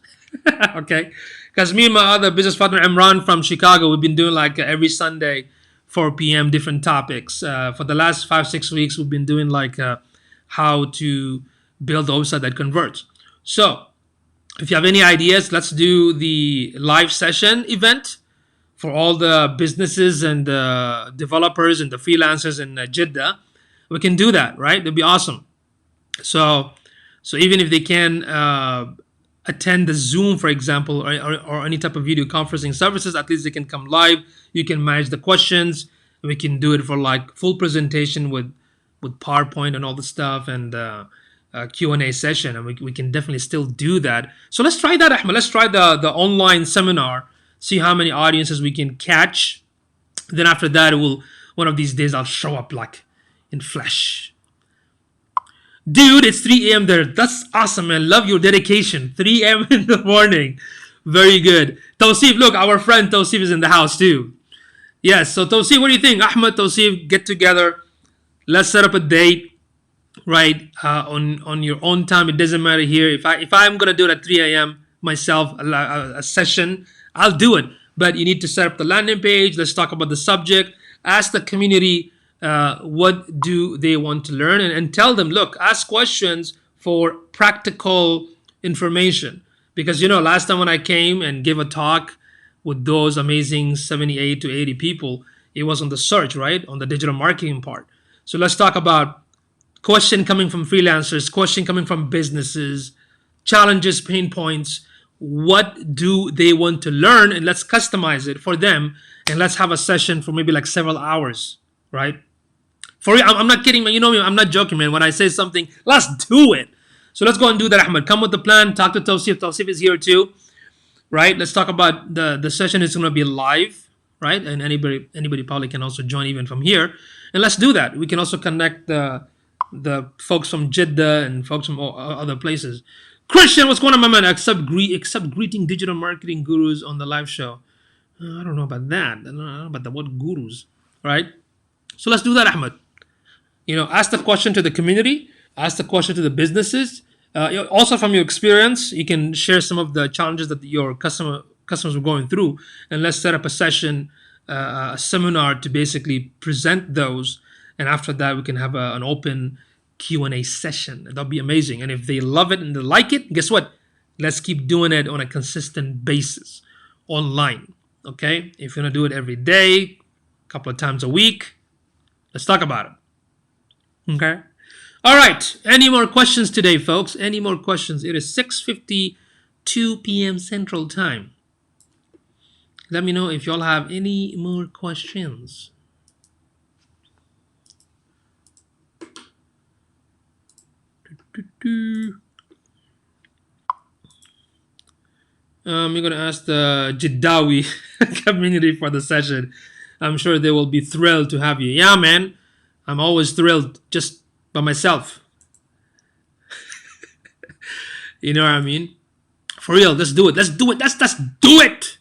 Okay? Because me and my other business partner, Imran from Chicago, we've been doing like every Sunday, 4 p.m., different topics. For the last 5-6 weeks, we've been doing like how to build a website that converts. So if you have any ideas, let's do the live session event for all the businesses and the developers and the freelancers in Jeddah. We can do that, right? It'd be awesome. So even if they can attend the Zoom, for example, or any type of video conferencing services, at least they can come live. You can manage the questions. We can do it for like full presentation with with PowerPoint and all the stuff, and Q&A session, and we can definitely still do that. So let's try that, Ahmed. Let's try the online seminar, see how many audiences we can catch. Then after that, one of these days I'll show up like in flesh. Dude, it's 3 a.m. there. That's awesome, man. Love your dedication. 3 a.m. in the morning. Very good. Tawsif, look, our friend Tawsif is in the house too. Yes, so Tawsif, what do you think? Ahmed, Tawsif, get together. Let's set up a date, right? On your own time. It doesn't matter here. If I'm gonna do it at 3 a.m. myself, a session, I'll do it. But you need to set up the landing page. Let's talk about the subject. Ask the community what do they want to learn, and tell them, look, ask questions for practical information. Because last time when I came and gave a talk with those amazing 78 to 80 people, it was on the search, right? On the digital marketing part. So let's talk about question coming from freelancers, question coming from businesses, challenges, pain points. What do they want to learn? And let's customize it for them. And let's have a session for maybe like several hours, right? For real, I'm not kidding, man. You know me, I'm not joking, man. When I say something, let's do it. So let's go and do that, Ahmed. Come with the plan. Talk to Tawsif. Tawsif is here too, right? Let's talk about the session is going to be live, right? And anybody probably can also join even from here. And let's do that. We can also connect the folks from Jeddah and folks from other places. Christian, what's going on, my man? Accept greeting digital marketing gurus on the live show. I don't know about that. I don't know about the word gurus, right? So let's do that, Ahmed. Ask the question to the community, ask the question to the businesses. Also, from your experience, you can share some of the challenges that your customers were going through, and let's set up a session, a seminar to basically present those. And after that, we can have an open Q&A session. That'll be amazing. And if they love it and they like it, guess what? Let's keep doing it on a consistent basis online. Okay? If you're gonna do it every day, a couple of times a week, let's talk about it. Okay. All right. Any more questions today, folks? Any more questions? It is 6:52 p.m. Central Time. Let me know if y'all have any more questions. You're going to ask the Jeddawi community for the session. I'm sure they will be thrilled to have you. Yeah, man. I'm always thrilled just by myself. You know what I mean? For real, let's do it. Let's do it. Let's do it.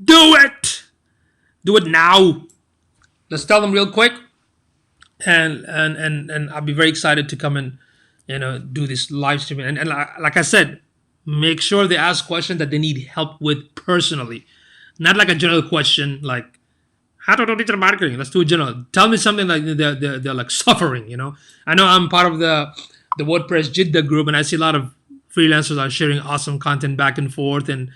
Do it. Do it now. Let's tell them real quick. And I'll be very excited to come and do this live streaming. And like I said, make sure they ask questions that they need help with personally. Not like a general question like, how to do digital marketing? Let's do it general. Tell me something like they're like suffering, I know I'm part of the WordPress Jeddah group, and I see a lot of freelancers are sharing awesome content back and forth. And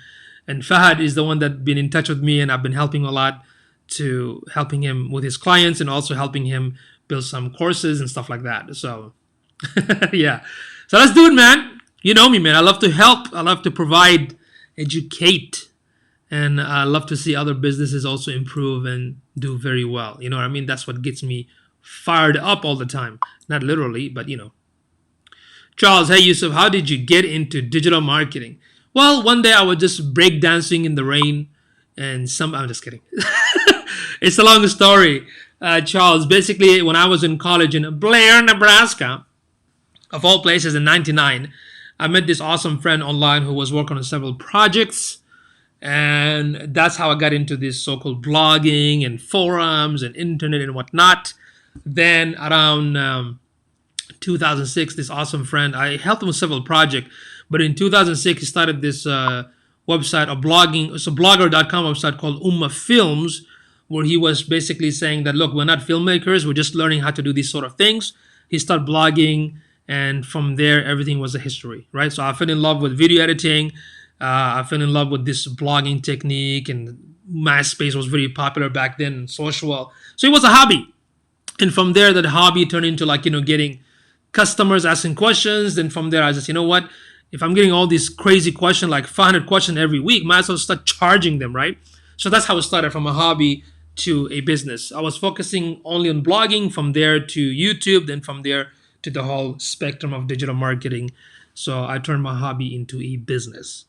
Fahad is the one that been in touch with me, and I've been helping a lot to helping him with his clients and also helping him build some courses and stuff like that. So, yeah. So let's do it, man. You know me, man. I love to help. I love to provide, educate. And I love to see other businesses also improve and do very well. You know what I mean? That's what gets me fired up all the time. Not literally, but Charles, hey Yusuf, how did you get into digital marketing? Well, one day I was just breakdancing in the rain, and I'm just kidding. It's a long story, Charles. Basically, when I was in college in Blair, Nebraska, of all places in '99, I met this awesome friend online who was working on several projects. And that's how I got into this so-called blogging and forums and internet and whatnot. Then around 2006, this awesome friend, I helped him with several projects. But in 2006, he started this website, it's a blogger.com website called Ummah Films, where he was basically saying that, look, we're not filmmakers. We're just learning how to do these sort of things. He started blogging. And from there, everything was a history, right? So I fell in love with video editing. I fell in love with this blogging technique, and MySpace was very popular back then, and social. So it was a hobby. And from there, that hobby turned into getting customers asking questions. Then from there, I just, what? If I'm getting all these crazy questions, like 500 questions every week, might as well start charging them, right? So that's how it started, from a hobby to a business. I was focusing only on blogging, from there to YouTube, then from there to the whole spectrum of digital marketing. So I turned my hobby into a business.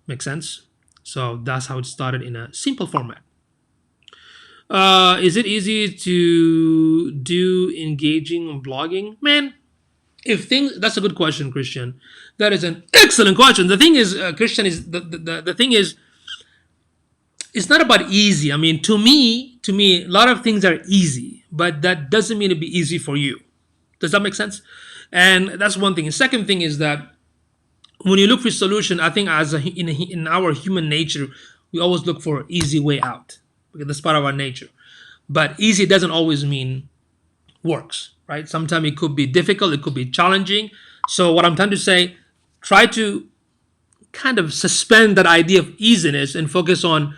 Make sense? So that's how it started in a simple format. Is it easy to do engaging on blogging? Man, if things, that's a good question, Christian. That is an excellent question. The thing is, Christian, is the thing is, it's not about easy. I mean, to me, a lot of things are easy, but that doesn't mean it'd be easy for you. Does that make sense? And that's one thing. The second thing is that when you look for a solution, I think in our human nature, we always look for easy way out because that's part of our nature. But easy doesn't always mean works, right? Sometimes it could be difficult, it could be challenging. So what I'm trying to say, try to kind of suspend that idea of easiness and focus on,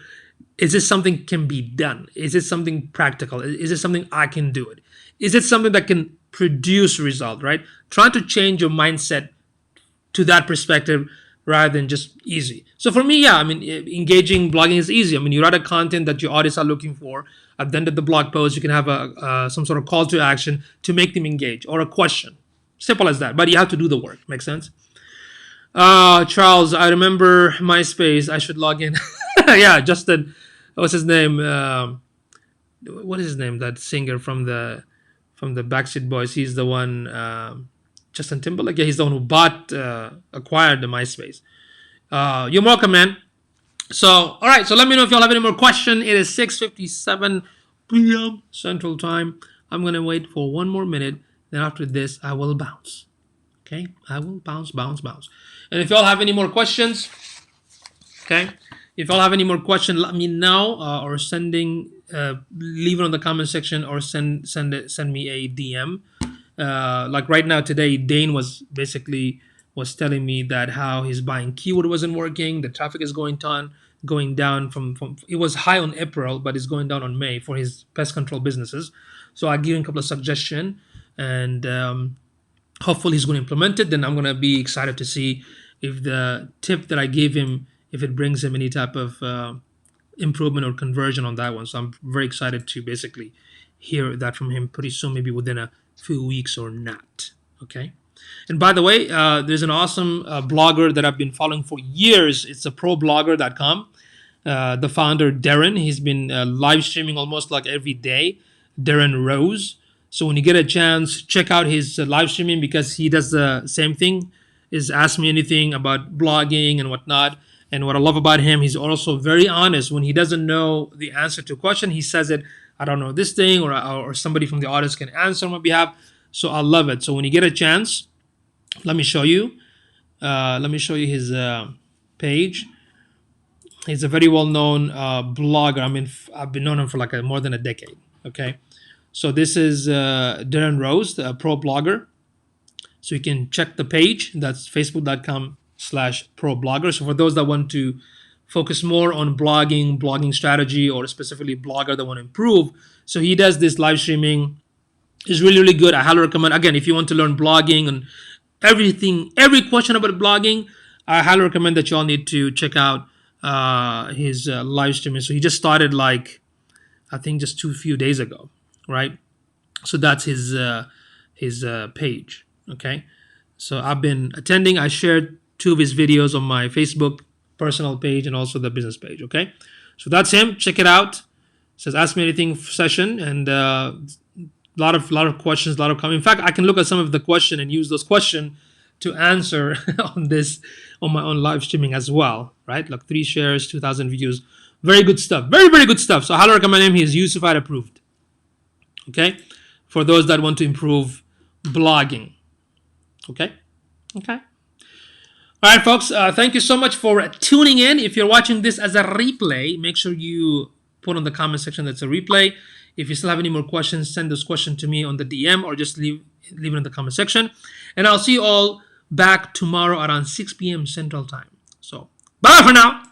is this something can be done? Is it something practical? Is it something I can do it? Is it something that can produce result, right? Try to change your mindset to that perspective rather than just easy. So for me, yeah, I mean, engaging blogging is easy. I mean, you write a content that your audience are looking for. At the end of the blog post, you can have a some sort of call to action to make them engage, or a question. Simple as that. But you have to do the work. Make sense? Charles, I remember MySpace. I should log in. Yeah, Justin. What's his name? What is his name? That singer from the Backstreet Boys. He's the one. Justin Timberlake. Yeah, he's the one who acquired the MySpace. You're welcome, man. So, all right. So let me know if y'all have any more question. It is 6:57 p.m. Central Time. I'm gonna wait for one more minute. Then after this, I will bounce. Okay, I will bounce. And if y'all have any more questions, okay, if y'all have any more questions, let me know, or leave it on the comment section, or send me a DM. Like right now today, Dane was telling me that how his buying keyword wasn't working. The traffic is going down from it was high on April, but it's going down on May for his pest control businesses. So I give him a couple of suggestions, and hopefully he's going to implement it. Then I'm going to be excited to see if the tip that I gave him, if it brings him any type of improvement or conversion on that one. So I'm very excited to basically hear that from him pretty soon, maybe within a few weeks or not. Okay. And by the way, there's an awesome blogger that I've been following for years. It's a ProBlogger.com. The founder, Darren, he's been live streaming almost like every day. Darren Rose. So when you get a chance, check out his live streaming, because he does the same thing. Is ask me anything about blogging and whatnot. And what I love about him, he's also very honest. When he doesn't know the answer to a question, he says it, I don't know this thing, or somebody from the audience can answer on my behalf. So I love it. So when you get a chance, let me show you. His page. He's a very well-known blogger. I mean, I've been known him for like more than a decade. Okay. So this is Darren Rose, the pro blogger. So you can check the page. That's facebook.com/pro-blogger. So for those that want to focus more on blogging strategy, or specifically blogger that want to improve, so he does this live streaming. It's really, really good. I highly recommend. Again, if you want to learn blogging and everything, every question about blogging, I highly recommend that you all need to check out his live streaming. So he just started I think just few days ago, right? So that's his page. Okay, so I've been attending. I shared 2 of his videos on my Facebook personal page and also the business page. Okay, so that's him. Check it out. It says Ask Me Anything session, and a lot of questions, a lot of comments. In fact, I can look at some of the question and use those questions to answer on my own live streaming as well, right? Like 3 shares, 2,000 views. Very good stuff. Very, very good stuff. So I highly recommend him. He is Usified approved. Okay, for those that want to improve blogging. Okay. All right, folks. Thank you so much for tuning in. If you're watching this as a replay, make sure you put on the comment section that's a replay. If you still have any more questions, send those questions to me on the DM, or just leave it in the comment section. And I'll see you all back tomorrow around 6 p.m. Central Time. So bye for now.